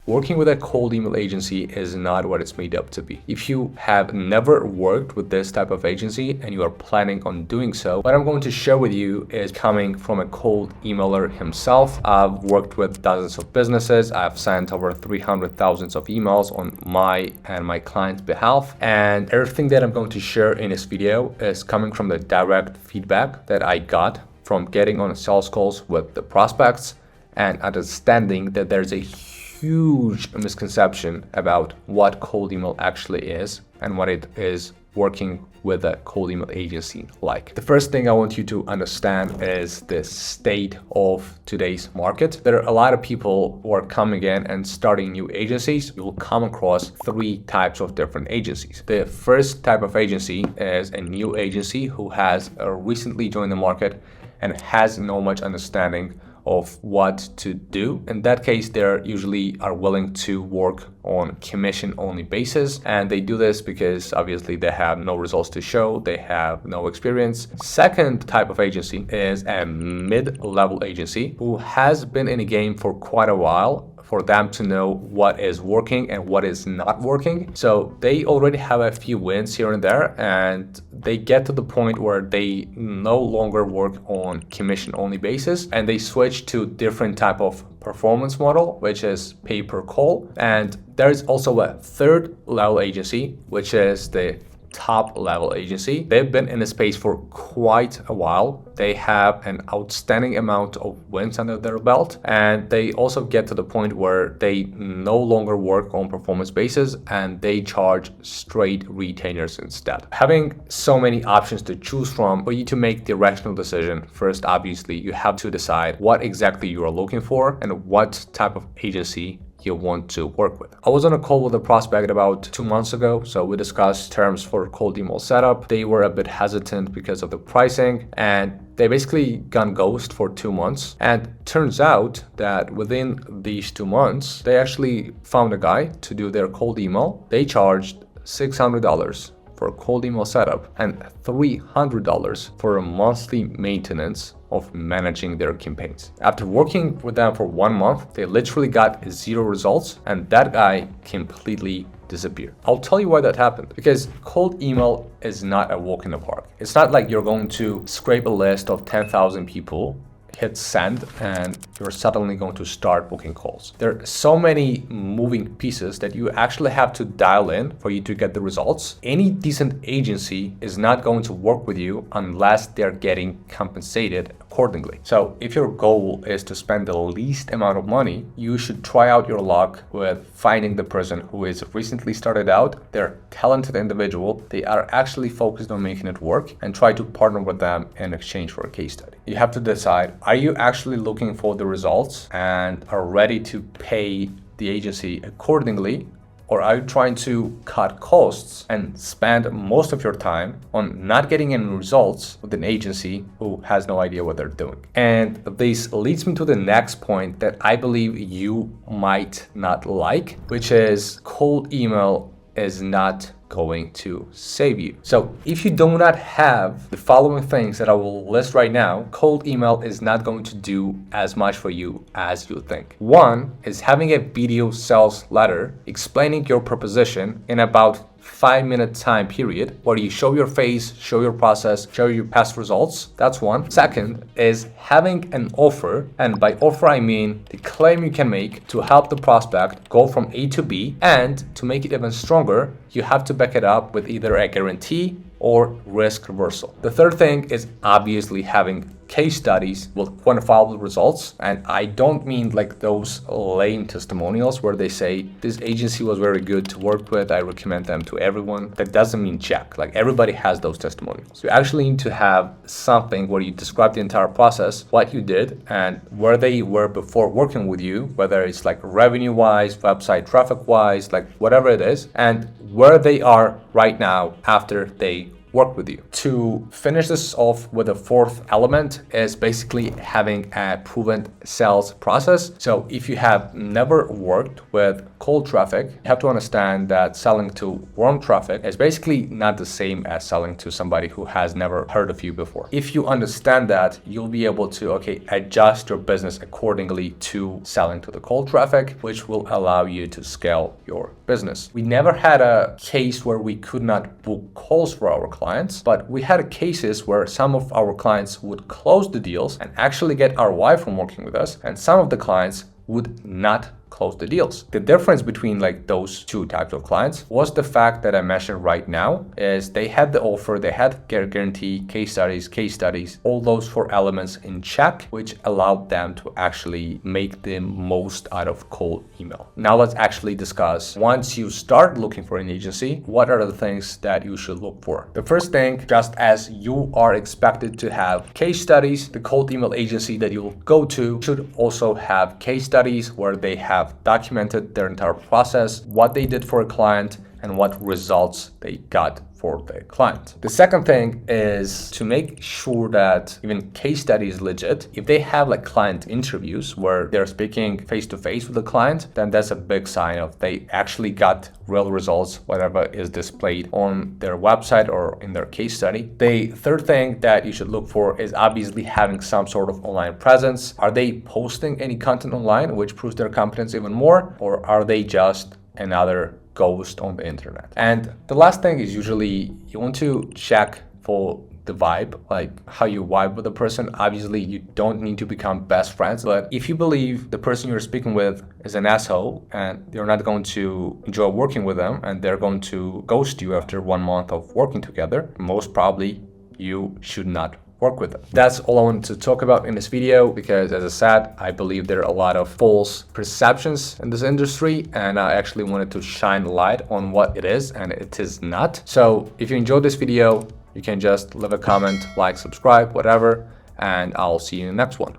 Working with a cold email agency is not what it's made up to be. If you have never worked with this type of agency and you are planning on doing so, what I'm going to share with you is coming from a cold emailer himself. I've worked with dozens of businesses. I've sent over 300,000 of emails on my and my client's behalf. And everything that I'm going to share in this video is coming from the direct feedback that I got from getting on sales calls with the prospects and understanding that there's a huge misconception about what cold email actually is and what it is working with a cold email agency like. The first thing I want you to understand is the state of today's market. There are a lot of people who are coming in and starting new agencies. You will come across three types of different agencies. The first type of agency is a new agency who has recently joined the market and has no much understanding of what to do. In that case, they usually are willing to work on commission only basis, and they do this because obviously they have no results to show, they have no experience. Second type of agency is a mid-level agency who has been in the game for quite a while for them to know what is working and what is not working. So they already have a few wins here and there, and they get to the point where they no longer work on commission only basis and they switch to different type of performance model, which is pay per call. And there's also a third level agency, which is the top level agency. They've been in the space for quite a while. They have an outstanding amount of wins under their belt, and they also get to the point where they no longer work on performance basis and they charge straight retainers instead. Having so many options to choose from, for you to make the rational decision, first obviously you have to decide what exactly you are looking for and what type of agency you want to work with. I was on a call with a prospect about 2 months ago, so we discussed terms for cold email setup. They were a bit hesitant because of the pricing, and they basically gone ghost for 2 months. And turns out that within these 2 months, they actually found a guy to do their cold email. They charged $600 for a cold email setup and $300 for a monthly maintenance of managing their campaigns. After working with them for 1 month, they literally got 0 results and that guy completely disappeared. I'll tell you why that happened. Because cold email is not a walk in the park. It's not like you're going to scrape a list of 10,000 people, hit send, and you're suddenly going to start booking calls. There are so many moving pieces that you actually have to dial in for you to get the results. Any decent agency is not going to work with you unless they're getting compensated accordingly. So if your goal is to spend the least amount of money, you should try out your luck with finding the person who is recently started out, they're a talented individual, they are actually focused on making it work, and try to partner with them in exchange for a case study. You have to decide, are you actually looking for the results and are ready to pay the agency accordingly? Or are you trying to cut costs and spend most of your time on not getting any results with an agency who has no idea what they're doing? And this leads me to the next point that I believe you might not like, which is cold email is not going to save you. So if you do not have the following things that I will list right now, cold email is not going to do as much for you as you think. One is having a video sales letter explaining your proposition in about 5-minute time period where you show your face, show your process, show your past results. That's one. Second is having an offer, and by offer I mean the claim you can make to help the prospect go from A to B, and to make it even stronger, you have to back it up with either a guarantee or risk reversal. The third thing is obviously having case studies with quantifiable results. And I don't mean like those lame testimonials where they say this agency was very good to work with, I recommend them to everyone. That doesn't mean check. Like everybody has those testimonials. You actually need to have something where you describe the entire process, what you did and where they were before working with you, whether it's like revenue wise, website traffic wise, like whatever it is, and where they are right now after they work with you. To finish this off with the fourth element is basically having a proven sales process. So if you have never worked with cold traffic, you have to understand that selling to warm traffic is basically not the same as selling to somebody who has never heard of you before. If you understand that, you'll be able to adjust your business accordingly to selling to the cold traffic, which will allow you to scale your business. We never had a case where we could not book calls for our clients, but we had cases where some of our clients would close the deals and actually get ROI from working with us, and some of the clients would not close the deals. The difference between those two types of clients was the fact that I mentioned right now is they had the offer, they had guarantee, case studies, all those 4 elements in check, which allowed them to actually make the most out of cold email. Now let's actually discuss, once you start looking for an agency, what are the things that you should look for? The first thing, just as you are expected to have case studies, the cold email agency that you'll go to should also have case studies where they have documented their entire process, what they did for a client, and what results they got for the client. The second thing is to make sure that even case study is legit. If they have client interviews where they're speaking face to face with the client, then that's a big sign of they actually got real results, whatever is displayed on their website or in their case study. The third thing that you should look for is obviously having some sort of online presence. Are they posting any content online, which proves their competence even more, or are they just another ghost on the internet? And the last thing is usually you want to check for the vibe, how you vibe with a person. Obviously, you don't need to become best friends, but if you believe the person you're speaking with is an asshole and you're not going to enjoy working with them and they're going to ghost you after 1 month of working together, most probably you should not work with them. That's all I wanted to talk about in this video because, as I said, I believe there are a lot of false perceptions in this industry, and I actually wanted to shine light on what it is and it is not. So if you enjoyed this video, you can just leave a comment, subscribe, whatever, and I'll see you in the next one.